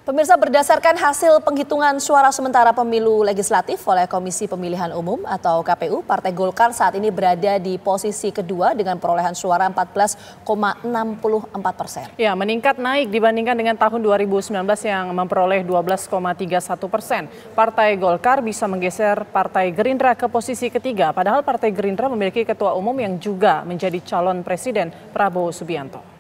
Pemirsa, berdasarkan hasil penghitungan suara sementara pemilu legislatif oleh Komisi Pemilihan Umum atau KPU, Partai Golkar saat ini berada di posisi kedua dengan perolehan suara 14,64%. Ya, meningkat naik dibandingkan dengan tahun 2019 yang memperoleh 12,31%. Partai Golkar bisa menggeser Partai Gerindra ke posisi ketiga, padahal Partai Gerindra memiliki ketua umum yang juga menjadi calon presiden, Prabowo Subianto.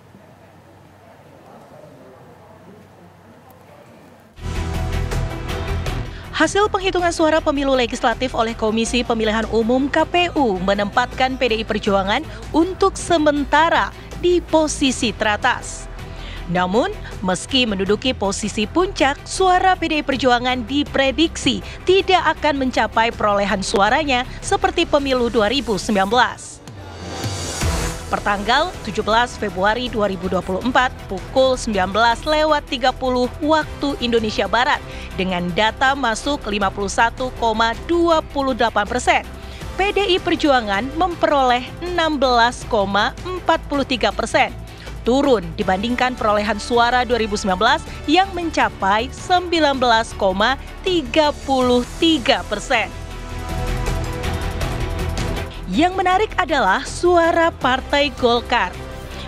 Hasil penghitungan suara pemilu legislatif oleh Komisi Pemilihan Umum KPU menempatkan PDI Perjuangan untuk sementara di posisi teratas. Namun, meski menduduki posisi puncak, suara PDI Perjuangan diprediksi tidak akan mencapai perolehan suaranya seperti pemilu 2019. Pertanggal 17 Februari 2024 pukul 19.30 waktu Indonesia Barat dengan data masuk 51,28%. PDI Perjuangan memperoleh 16,43%, turun dibandingkan perolehan suara 2019 yang mencapai 19,33%. Yang menarik adalah suara Partai Golkar.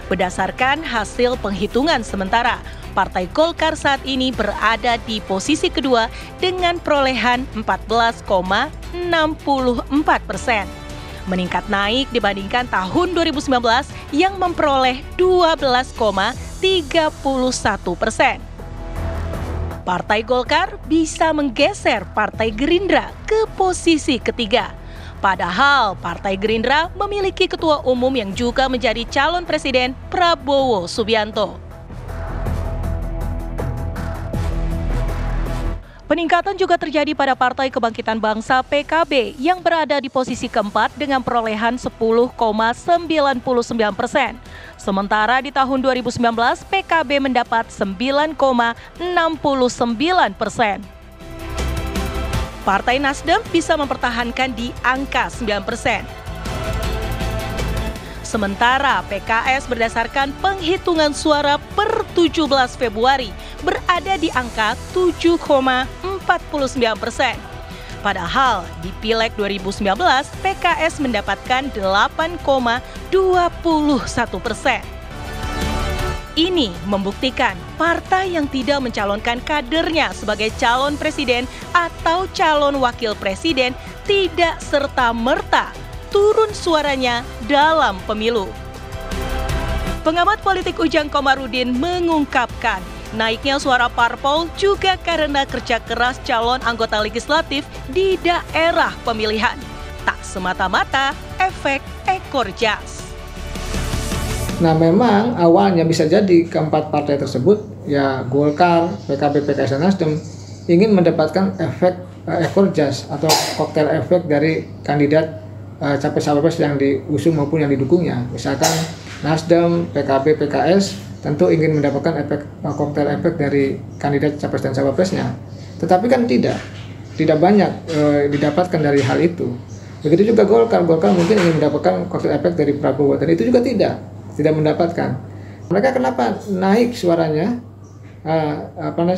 Berdasarkan hasil penghitungan sementara, Partai Golkar saat ini berada di posisi kedua dengan perolehan 14,64%. Meningkat naik dibandingkan tahun 2019 yang memperoleh 12,31%. Partai Golkar bisa menggeser Partai Gerindra ke posisi ketiga. Padahal Partai Gerindra memiliki ketua umum yang juga menjadi calon presiden, Prabowo Subianto. Peningkatan juga terjadi pada Partai Kebangkitan Bangsa PKB yang berada di posisi keempat dengan perolehan 10,99%. Sementara di tahun 2019 PKB mendapat 9,69%. Partai Nasdem bisa mempertahankan di angka 9%. Sementara PKS berdasarkan penghitungan suara per 17 Februari berada di angka 7,49%. Padahal di Pileg 2019 PKS mendapatkan 8,21%. Ini membuktikan partai yang tidak mencalonkan kadernya sebagai calon presiden atau calon wakil presiden tidak serta-merta turun suaranya dalam pemilu. Pengamat politik Ujang Komarudin mengungkapkan, naiknya suara parpol juga karena kerja keras calon anggota legislatif di daerah pemilihan. Tak semata-mata efek ekor jas. Nah, memang awalnya bisa jadi keempat partai tersebut, ya Golkar, PKB, PKS, dan Nasdem, ingin mendapatkan efek ekor jas atau koktail efek dari kandidat capres-cawapres yang diusung maupun yang didukungnya. Misalkan Nasdem, PKB, PKS tentu ingin mendapatkan efek koktail efek dari kandidat capres dan cawapresnya. Tetapi kan tidak banyak didapatkan dari hal itu. Begitu juga Golkar mungkin ingin mendapatkan koktail efek dari Prabowo, dan itu juga tidak mendapatkan. Mereka kenapa naik suaranya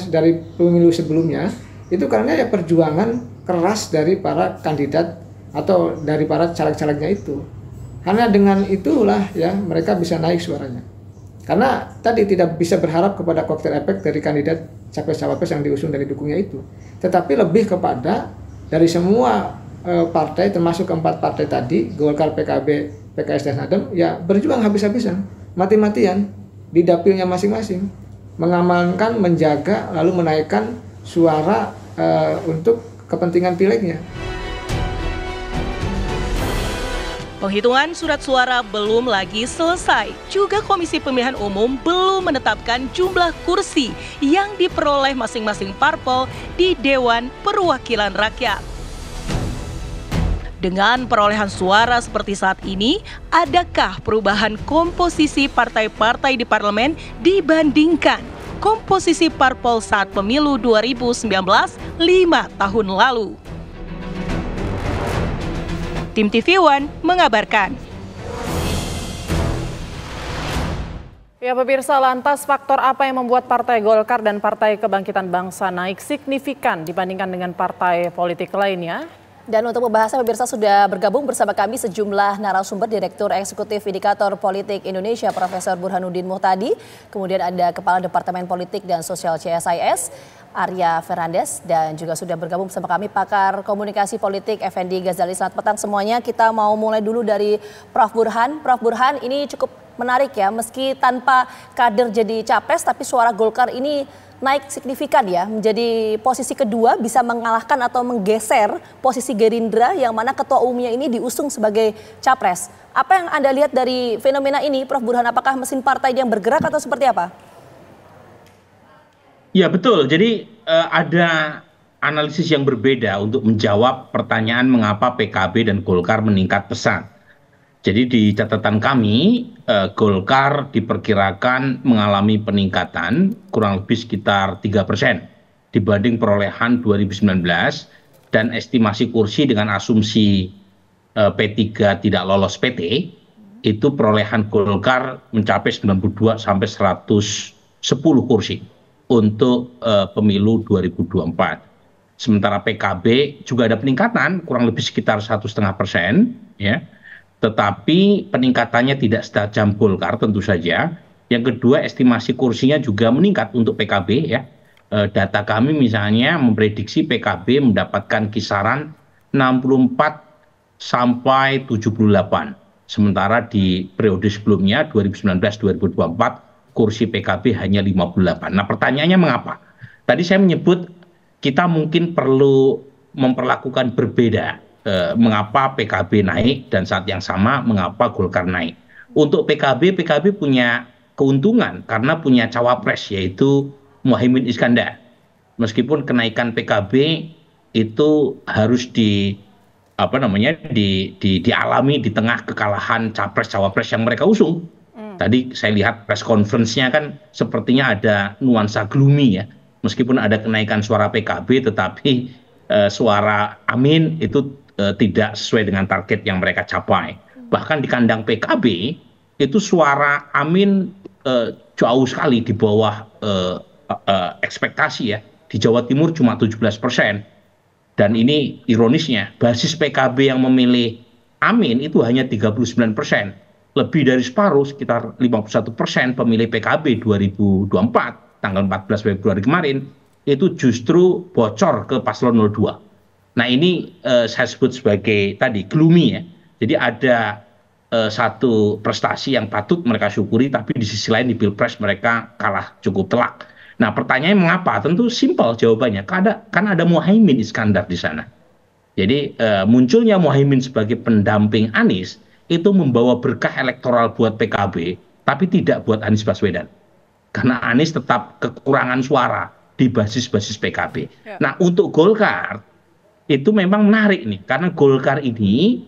dari pemilu sebelumnya? Itu karena ya perjuangan keras dari para kandidat atau dari para caleg-calegnya itu. Karena dengan itulah ya mereka bisa naik suaranya. Karena tadi tidak bisa berharap kepada koktail efek dari kandidat capres-cawapres yang diusung dan didukungnya itu. Tetapi lebih kepada dari semua partai, termasuk keempat partai tadi, Golkar, PKB, PKS, dan Nasdem, ya berjuang habis-habisan, mati-matian di dapilnya masing-masing, mengamankan, menjaga, lalu menaikkan suara untuk kepentingan pilegnya. Penghitungan surat suara belum lagi selesai. Juga Komisi Pemilihan Umum belum menetapkan jumlah kursi yang diperoleh masing-masing parpol di Dewan Perwakilan Rakyat. Dengan perolehan suara seperti saat ini, adakah perubahan komposisi partai-partai di parlemen dibandingkan komposisi parpol saat pemilu 2019 5 tahun lalu? Tim TV One mengabarkan. Ya pemirsa, lantas faktor apa yang membuat Partai Golkar dan Partai Kebangkitan Bangsa naik signifikan dibandingkan dengan partai politik lainnya? Dan untuk membahasnya, pemirsa sudah bergabung bersama kami sejumlah narasumber, Direktur Eksekutif Indikator Politik Indonesia, Profesor Burhanuddin Muhtadi. Kemudian ada Kepala Departemen Politik dan Sosial CSIS, Arya Fernandes. Dan juga sudah bergabung bersama kami pakar komunikasi politik, Effendi Ghazali. Selamat petang semuanya. Kita mau mulai dulu dari Prof. Burhan. Prof. Burhan, ini cukup menarik ya, meski tanpa kader jadi capres, tapi suara Golkar ini naik signifikan ya, menjadi posisi kedua, bisa mengalahkan atau menggeser posisi Gerindra yang mana ketua umumnya ini diusung sebagai capres. Apa yang Anda lihat dari fenomena ini, Prof. Burhan? Apakah mesin partai yang bergerak atau seperti apa? Ya betul, jadi ada analisis yang berbeda untuk menjawab pertanyaan mengapa PKB dan Golkar meningkat pesat. Jadi di catatan kami, Golkar diperkirakan mengalami peningkatan kurang lebih sekitar 3% dibanding perolehan 2019, dan estimasi kursi dengan asumsi P3 tidak lolos PT, itu perolehan Golkar mencapai 92 sampai 110 kursi untuk pemilu 2024. Sementara PKB juga ada peningkatan kurang lebih sekitar 1,5%, ya. Tetapi peningkatannya tidak setajam Golkar tentu saja. Yang kedua, estimasi kursinya juga meningkat untuk PKB ya. Data kami misalnya memprediksi PKB mendapatkan kisaran 64 sampai 78. Sementara di periode sebelumnya 2019-2024 kursi PKB hanya 58. Nah, pertanyaannya mengapa? Tadi saya menyebut kita mungkin perlu memperlakukan berbeda. Mengapa PKB naik dan saat yang sama mengapa Golkar naik. Untuk PKB punya keuntungan karena punya cawapres yaitu Muhaimin Iskandar. Meskipun kenaikan PKB itu harus dialami di tengah kekalahan capres cawapres yang mereka usung. Tadi saya lihat press conference-nya kan sepertinya ada nuansa gloomy ya. Meskipun ada kenaikan suara PKB tetapi suara Amin itu tidak sesuai dengan target yang mereka capai. Bahkan di kandang PKB itu suara Amin jauh sekali di bawah ekspektasi ya. Di Jawa Timur cuma 17%. Dan ini ironisnya, basis PKB yang memilih Amin itu hanya 39%. Lebih dari separuh, sekitar 51% pemilih PKB 2024, tanggal 14 Februari kemarin, itu justru bocor ke paslon 02. Nah ini saya sebut sebagai tadi gloomy ya. Jadi ada satu prestasi yang patut mereka syukuri, tapi di sisi lain di Pilpres mereka kalah cukup telak. Nah pertanyaannya mengapa? Tentu simpel jawabannya, karena ada Muhaimin Iskandar di sana. Jadi munculnya Muhaimin sebagai pendamping Anies itu membawa berkah elektoral buat PKB, tapi tidak buat Anies Baswedan. Karena Anies tetap kekurangan suara di basis-basis PKB. Ya. Nah untuk Golkar itu memang menarik nih, karena Golkar ini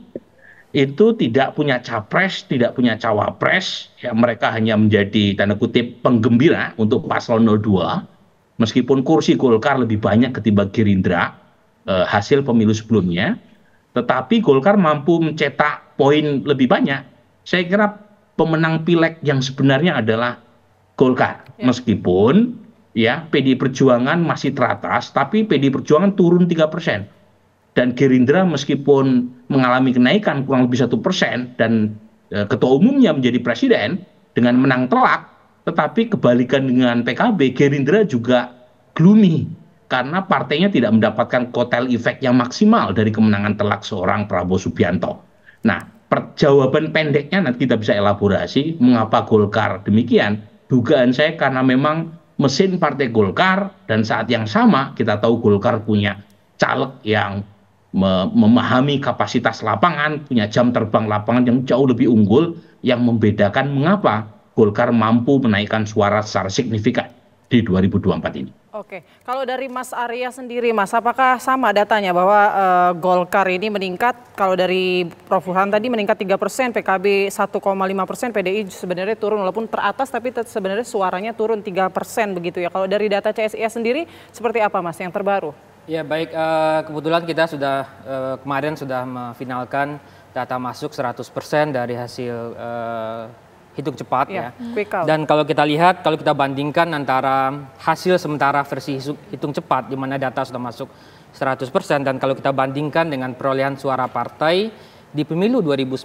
itu tidak punya capres, tidak punya cawapres, ya mereka hanya menjadi tanda kutip penggembira untuk paslon 02, meskipun kursi Golkar lebih banyak ketimbang Gerindra hasil pemilu sebelumnya, tetapi Golkar mampu mencetak poin lebih banyak. Saya kira pemenang pileg yang sebenarnya adalah Golkar, meskipun ya PDI Perjuangan masih teratas, tapi PDI Perjuangan turun 3%. Dan Gerindra meskipun mengalami kenaikan kurang lebih 1% dan ketua umumnya menjadi presiden dengan menang telak, tetapi kebalikan dengan PKB, Gerindra juga gloomy karena partainya tidak mendapatkan kotel efek yang maksimal dari kemenangan telak seorang Prabowo Subianto. Nah, jawaban pendeknya nanti kita bisa elaborasi mengapa Golkar demikian. Dugaan saya karena memang mesin partai Golkar, dan saat yang sama kita tahu Golkar punya caleg yang memahami kapasitas lapangan, punya jam terbang lapangan yang jauh lebih unggul, yang membedakan mengapa Golkar mampu menaikkan suara secara signifikan di 2024 ini. Oke, kalau dari Mas Arya sendiri, Mas, apakah sama datanya bahwa Golkar ini meningkat? Kalau dari Prof. Burhan tadi meningkat 3%, PKB 1,5%, PDI sebenarnya turun walaupun teratas, tapi sebenarnya suaranya turun 3% begitu ya. Kalau dari data CSIS sendiri, seperti apa Mas yang terbaru? Ya baik, kebetulan kita sudah kemarin sudah memfinalkan data masuk 100% dari hasil hitung cepat ya. Quick count. Dan kalau kita lihat, kalau kita bandingkan antara hasil sementara versi hitung cepat di mana data sudah masuk 100% dan kalau kita bandingkan dengan perolehan suara partai di pemilu 2019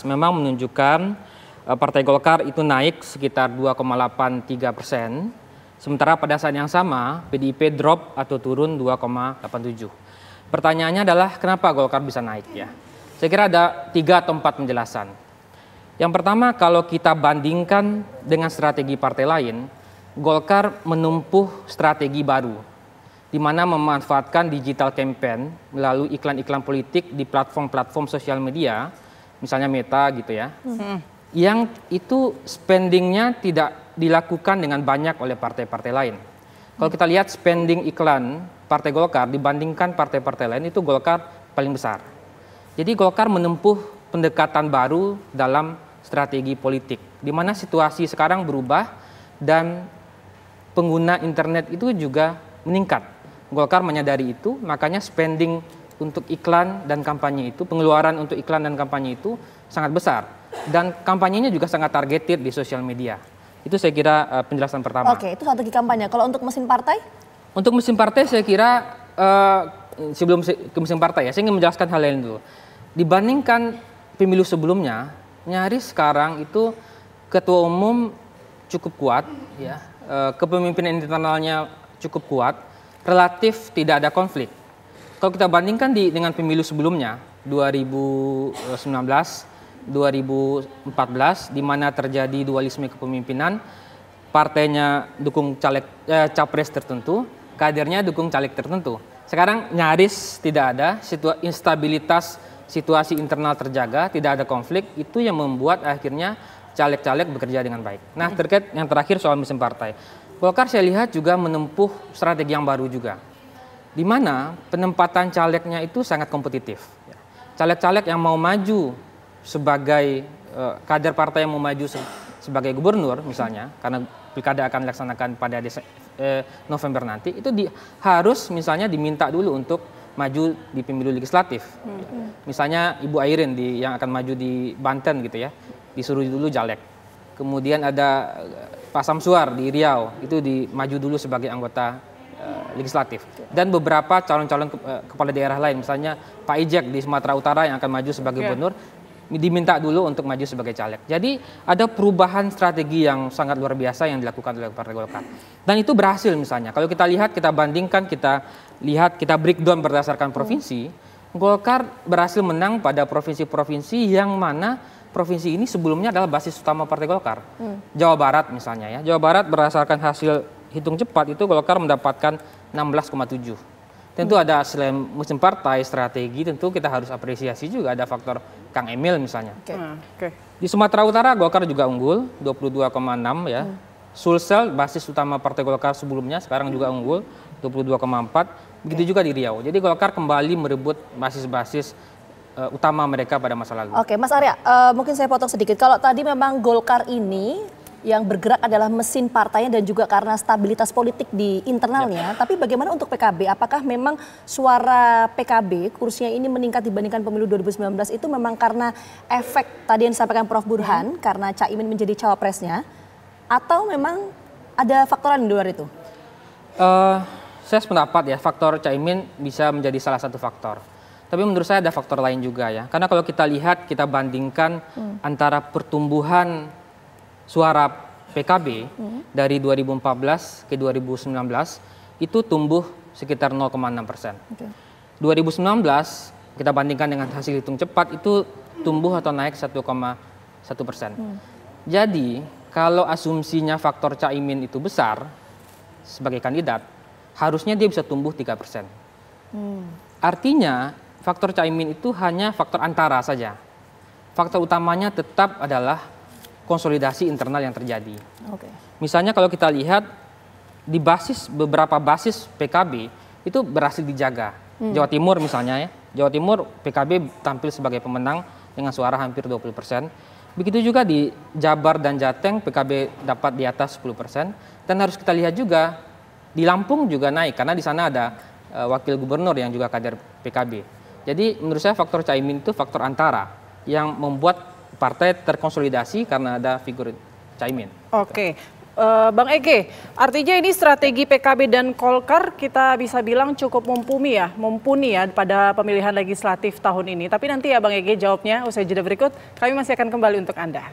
memang menunjukkan Partai Golkar itu naik sekitar 2,83%. Sementara pada saat yang sama PDIP drop atau turun 2,87. Pertanyaannya adalah kenapa Golkar bisa naik ya? Saya kira ada 3 atau 4 penjelasan. Yang pertama, kalau kita bandingkan dengan strategi partai lain, Golkar menempuh strategi baru, di mana memanfaatkan digital campaign melalui iklan-iklan politik di platform-platform sosial media, misalnya Meta gitu ya, yang itu spendingnya tidak dilakukan dengan banyak oleh partai-partai lain. Kalau kita lihat spending iklan Partai Golkar dibandingkan partai-partai lain, itu Golkar paling besar. Jadi Golkar menempuh pendekatan baru dalam strategi politik, di mana situasi sekarang berubah dan pengguna internet itu juga meningkat. Golkar menyadari itu, makanya spending untuk iklan dan kampanye itu, pengeluaran untuk iklan dan kampanye itu sangat besar. Dan kampanyenya juga sangat targeted di sosial media. Itu saya kira penjelasan pertama. Oke, itu strategi kampanye. Kalau untuk mesin partai? Untuk mesin partai saya kira, sebelum ke mesin partai ya, saya ingin menjelaskan hal lain dulu. Dibandingkan pemilu sebelumnya, nyaris sekarang itu ketua umum cukup kuat, ya, kepemimpinan internalnya cukup kuat, relatif tidak ada konflik. Kalau kita bandingkan dengan pemilu sebelumnya, 2019, 2014, di mana terjadi dualisme kepemimpinan, partainya dukung capres tertentu, kadernya dukung caleg tertentu. Sekarang nyaris tidak ada, instabilitas situasi internal terjaga, tidak ada konflik, itu yang membuat akhirnya caleg-caleg bekerja dengan baik. Nah, terkait yang terakhir soal mesin partai, Golkar saya lihat juga menempuh strategi yang baru juga, di mana penempatan calegnya itu sangat kompetitif. Caleg-caleg yang mau maju sebagai kader partai yang mau maju sebagai gubernur misalnya, karena pilkada akan dilaksanakan pada November nanti, itu harus misalnya diminta dulu untuk maju di pemilu legislatif. Misalnya Ibu Airin yang akan maju di Banten gitu ya, disuruh dulu caleg. Kemudian ada Pak Samsuar di Riau, itu maju dulu sebagai anggota legislatif. Dan beberapa calon-calon kepala daerah lain, misalnya Pak Ijek di Sumatera Utara yang akan maju sebagai gubernur, diminta dulu untuk maju sebagai caleg. Jadi ada perubahan strategi yang sangat luar biasa yang dilakukan oleh Partai Golkar. Dan itu berhasil misalnya. Kalau kita lihat, kita bandingkan, kita breakdown berdasarkan provinsi, Golkar berhasil menang pada provinsi-provinsi yang mana provinsi ini sebelumnya adalah basis utama Partai Golkar. Jawa Barat misalnya ya. Jawa Barat berdasarkan hasil hitung cepat itu Golkar mendapatkan 16,7. Tentu ada selain mesin partai, strategi, tentu kita harus apresiasi juga ada faktor Kang Emil misalnya. Di Sumatera Utara Golkar juga unggul 22,6 ya. Sulsel basis utama Partai Golkar sebelumnya sekarang juga unggul 22,4. Begitu juga di Riau. Jadi Golkar kembali merebut basis-basis utama mereka pada masa lalu. Oke, Mas Arya, mungkin saya potong sedikit. Kalau tadi memang Golkar ini yang bergerak adalah mesin partainya dan juga karena stabilitas politik di internalnya. Tapi bagaimana untuk PKB? Apakah memang suara PKB kursinya ini meningkat dibandingkan pemilu 2019 itu memang karena efek tadi yang disampaikan Prof. Burhan karena Caimin menjadi cawapresnya, atau memang ada faktor lain di luar itu? Saya sependapat ya, faktor Caimin bisa menjadi salah satu faktor. Tapi menurut saya ada faktor lain juga ya. Karena kalau kita lihat, kita bandingkan antara pertumbuhan suara PKB dari 2014 ke 2019 itu tumbuh sekitar 0,6%. 2019 kita bandingkan dengan hasil hitung cepat itu tumbuh atau naik 1,1%. Jadi kalau asumsinya faktor Caimin itu besar sebagai kandidat, harusnya dia bisa tumbuh 3%. Artinya faktor Caimin itu hanya faktor antara saja. Faktor utamanya tetap adalah konsolidasi internal yang terjadi. Misalnya kalau kita lihat di beberapa basis PKB itu berhasil dijaga. Jawa Timur misalnya ya, Jawa Timur PKB tampil sebagai pemenang dengan suara hampir 20%. Begitu juga di Jabar dan Jateng PKB dapat di atas 10%. Dan harus kita lihat juga di Lampung juga naik karena di sana ada wakil gubernur yang juga kader PKB. Jadi menurut saya faktor Caimin itu faktor antara yang membuat partai terkonsolidasi karena ada figur Caimin. Oke. Bang Ege, artinya ini strategi PKB dan Golkar kita bisa bilang cukup mumpuni ya pada pemilihan legislatif tahun ini. Tapi nanti ya Bang Ege jawabnya usai jeda berikut, kami masih akan kembali untuk Anda.